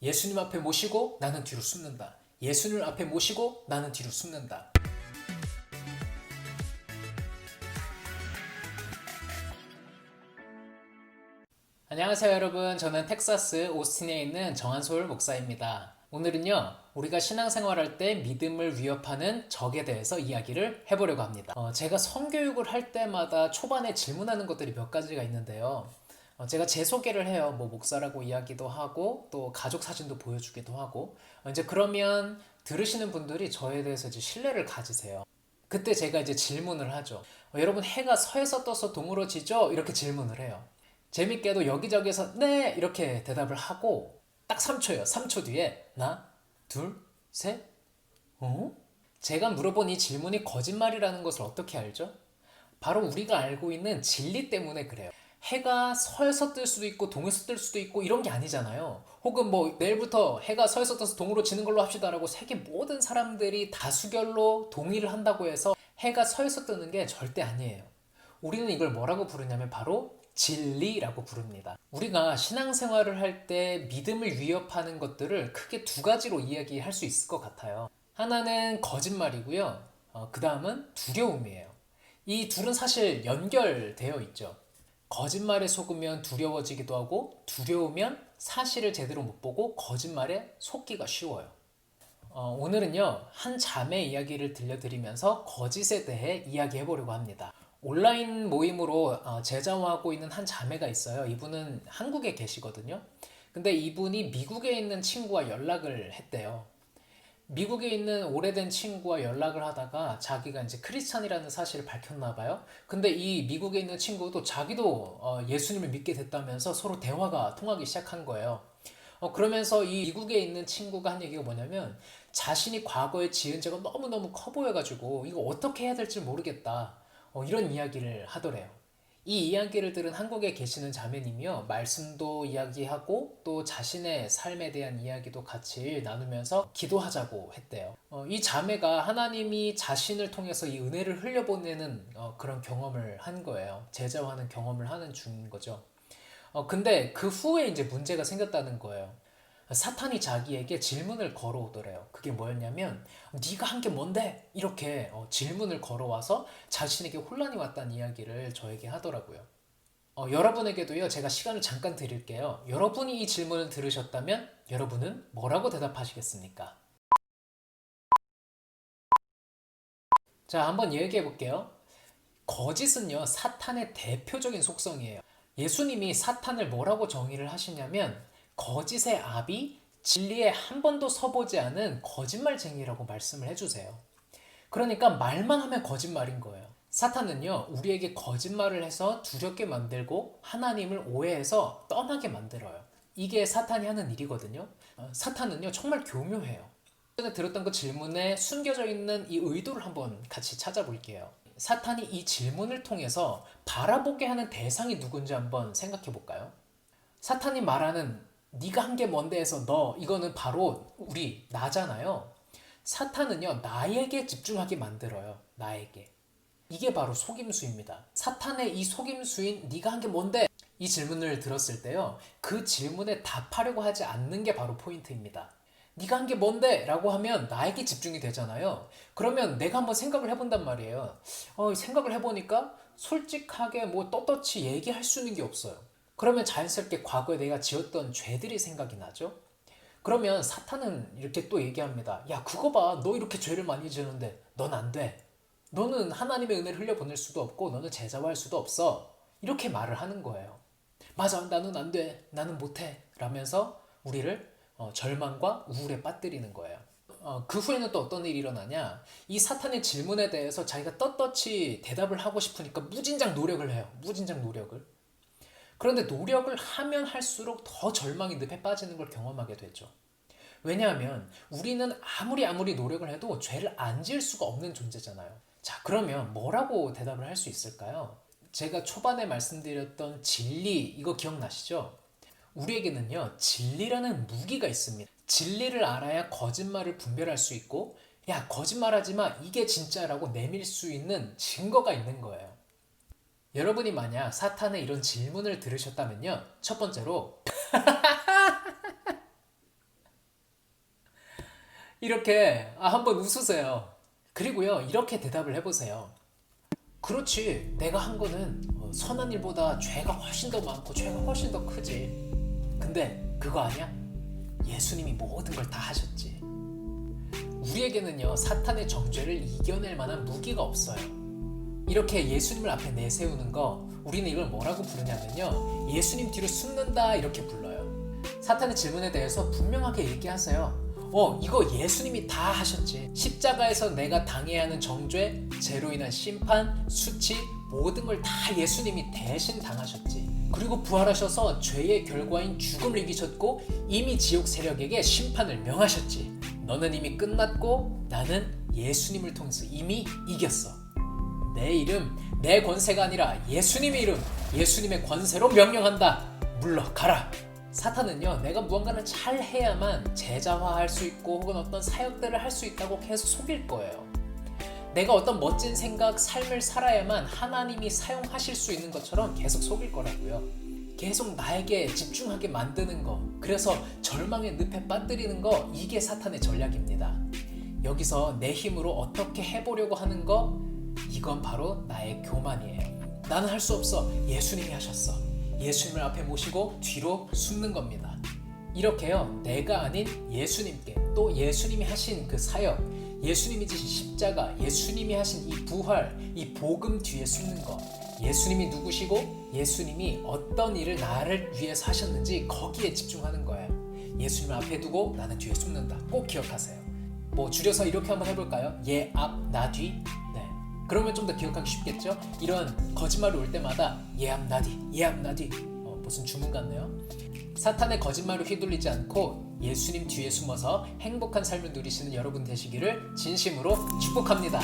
예수님 앞에 모시고 나는 뒤로 숨는다. 예수님 앞에 모시고 나는 뒤로 숨는다. 안녕하세요 여러분. 저는 텍사스 오스틴에 있는 정한솔 목사입니다. 오늘은요 우리가 신앙생활할 때 믿음을 위협하는 적에 대해서 이야기를 해보려고 합니다. 제가 성교육을 할 때마다 초반에 질문하는 것들이 몇 가지가 있는데요. 제가 제 소개를 해요. 뭐 목사라고 이야기도 하고 또 가족 사진도 보여주기도 하고 이제 그러면 들으시는 분들이 저에 대해서 이제 신뢰를 가지세요. 그때 제가 이제 질문을 하죠. 여러분 해가 서에서 떠서 동으로 지죠? 이렇게 질문을 해요. 재밌게도 여기저기서 네 이렇게 대답을 하고 딱 3초예요. 3초 뒤에 하나, 둘, 셋, 어? 제가 물어본 이 질문이 거짓말이라는 것을 어떻게 알죠? 바로 우리가 알고 있는 진리 때문에 그래요. 해가 서에서 뜰 수도 있고 동에서 뜰 수도 있고 이런 게 아니잖아요. 혹은 뭐 내일부터 해가 서에서 떠서 동으로 지는 걸로 합시다라고 세계 모든 사람들이 다수결로 동의를 한다고 해서 해가 서에서 뜨는 게 절대 아니에요. 우리는 이걸 뭐라고 부르냐면 바로 진리라고 부릅니다. 우리가 신앙생활을 할 때 믿음을 위협하는 것들을 크게 두 가지로 이야기할 수 있을 것 같아요. 하나는 거짓말이고요. 그 다음은 두려움이에요. 이 둘은 사실 연결되어 있죠. 거짓말에 속으면 두려워지기도 하고 두려우면 사실을 제대로 못 보고 거짓말에 속기가 쉬워요. 오늘은요 한 자매 이야기를 들려드리면서 거짓에 대해 이야기해 보려고 합니다. 온라인 모임으로 제자화하고 있는 한 자매가 있어요. 이분은 한국에 계시거든요. 근데 이분이 미국에 있는 친구와 연락을 했대요. 미국에 있는 오래된 친구와 연락을 하다가 자기가 이제 크리스찬이라는 사실을 밝혔나 봐요. 근데 이 미국에 있는 친구도 자기도 예수님을 믿게 됐다면서 서로 대화가 통하기 시작한 거예요. 그러면서 이 미국에 있는 친구가 한 얘기가 뭐냐면 자신이 과거에 지은 죄가 너무너무 커 보여가지고 이거 어떻게 해야 될지 모르겠다. 이런 이야기를 하더래요. 이 이야기를 들은 한국에 계시는 자매님이요. 말씀도 이야기하고 또 자신의 삶에 대한 이야기도 같이 나누면서 기도하자고 했대요. 이 자매가 하나님이 자신을 통해서 이 은혜를 흘려보내는 그런 경험을 한 거예요. 제자화하는 경험을 하는 중인 거죠. 근데 그 후에 이제 문제가 생겼다는 거예요. 사탄이 자기에게 질문을 걸어오더래요. 그게 뭐였냐면 네가 한 게 뭔데? 이렇게 질문을 걸어와서 자신에게 혼란이 왔다는 이야기를 저에게 하더라고요. 여러분에게도요. 제가 시간을 잠깐 드릴게요. 여러분이 이 질문을 들으셨다면 여러분은 뭐라고 대답하시겠습니까? 자, 한번 얘기해 볼게요. 거짓은요. 사탄의 대표적인 속성이에요. 예수님이 사탄을 뭐라고 정의를 하시냐면 거짓의 아비 진리에 한 번도 서보지 않은 거짓말쟁이라고 말씀을 해주세요. 그러니까 말만 하면 거짓말인 거예요. 사탄은요 우리에게 거짓말을 해서 두렵게 만들고 하나님을 오해해서 떠나게 만들어요. 이게 사탄이 하는 일이거든요. 사탄은요 정말 교묘해요. 전에 들었던 그 질문에 숨겨져 있는 이 의도를 한번 같이 찾아볼게요. 사탄이 이 질문을 통해서 바라보게 하는 대상이 누군지 한번 생각해 볼까요? 사탄이 말하는 네가 한 게 뭔데 해서 너 이거는 바로 우리 나잖아요. 사탄은요 나에게 집중하게 만들어요. 나에게. 이게 바로 속임수입니다. 사탄의 이 속임수인 네가 한 게 뭔데? 이 질문을 들었을 때요. 그 질문에 답하려고 하지 않는 게 바로 포인트입니다. 네가 한 게 뭔데? 라고 하면 나에게 집중이 되잖아요. 그러면 내가 한번 생각을 해본단 말이에요. 생각을 해보니까 솔직하게 뭐 떳떳이 얘기할 수 있는 게 없어요. 그러면 자연스럽게 과거에 내가 지었던 죄들이 생각이 나죠. 그러면 사탄은 이렇게 또 얘기합니다. 야, 그거 봐. 너 이렇게 죄를 많이 지었는데 넌 안 돼. 너는 하나님의 은혜를 흘려보낼 수도 없고 너는 제자화할 수도 없어. 이렇게 말을 하는 거예요. 맞아, 나는 안 돼. 나는 못해. 라면서 우리를 절망과 우울에 빠뜨리는 거예요. 그 후에는 또 어떤 일이 일어나냐? 이 사탄의 질문에 대해서 자기가 떳떳이 대답을 하고 싶으니까 무진장 노력을 해요. 무진장 노력을. 그런데 노력을 하면 할수록 더 절망의 늪에 빠지는 걸 경험하게 되죠. 왜냐하면 우리는 아무리 노력을 해도 죄를 안 지을 수가 없는 존재잖아요. 자, 그러면 뭐라고 대답을 할 수 있을까요? 제가 초반에 말씀드렸던 진리, 이거 기억나시죠? 우리에게는요, 진리라는 무기가 있습니다. 진리를 알아야 거짓말을 분별할 수 있고, 야, 거짓말하지 마. 이게 진짜라고 내밀 수 있는 증거가 있는 거예요. 여러분이 만약 사탄의 이런 질문을 들으셨다면요. 첫 번째로 이렇게 한번 웃으세요. 그리고요, 이렇게 대답을 해보세요. 그렇지, 내가 한 거는 선한 일보다 죄가 훨씬 더 많고 죄가 훨씬 더 크지. 근데 그거 아니야? 예수님이 모든 걸 다 하셨지. 우리에게는요, 사탄의 정죄를 이겨낼 만한 무기가 없어요. 이렇게 예수님을 앞에 내세우는 거, 우리는 이걸 뭐라고 부르냐면요, 예수님 뒤로 숨는다 이렇게 불러요. 사탄의 질문에 대해서 분명하게 얘기하세요. 이거 예수님이 다 하셨지. 십자가에서 내가 당해야 하는 정죄, 죄로 인한 심판, 수치, 모든 걸 다 예수님이 대신 당하셨지. 그리고 부활하셔서 죄의 결과인 죽음을 이기셨고 이미 지옥 세력에게 심판을 명하셨지. 너는 이미 끝났고 나는 예수님을 통해서 이미 이겼어. 내 이름, 내 권세가 아니라 예수님의 이름, 예수님의 권세로 명령한다. 물러가라. 사탄은요, 내가 무언가를 잘 해야만 제자화할 수 있고 혹은 어떤 사역들을 할 수 있다고 계속 속일 거예요. 내가 어떤 멋진 생각, 삶을 살아야만 하나님이 사용하실 수 있는 것처럼 계속 속일 거라고요. 계속 나에게 집중하게 만드는 거, 그래서 절망의 늪에 빠뜨리는 거, 이게 사탄의 전략입니다. 여기서 내 힘으로 어떻게 해보려고 하는 거, 이건 바로 나의 교만이에요. 나는 할 수 없어. 예수님이 하셨어. 예수님을 앞에 모시고 뒤로 숨는 겁니다. 이렇게요, 내가 아닌 예수님께, 또 예수님이 하신 그 사역, 예수님이 지신 십자가, 예수님이 하신 이 부활, 이 복음 뒤에 숨는 것, 예수님이 누구시고 예수님이 어떤 일을 나를 위해서 하셨는지 거기에 집중하는 거예요. 예수님을 앞에 두고 나는 뒤에 숨는다. 꼭 기억하세요. 줄여서 이렇게 한번 해볼까요? 예 앞 나 뒤. 네. 그러면 좀 더 기억하기 쉽겠죠? 이런 거짓말이 올 때마다 예 앞 나 뒤, 예 앞 나 뒤. 무슨 주문 같네요. 사탄의 거짓말을 휘둘리지 않고 예수님 뒤에 숨어서 행복한 삶을 누리시는 여러분 되시기를 진심으로 축복합니다.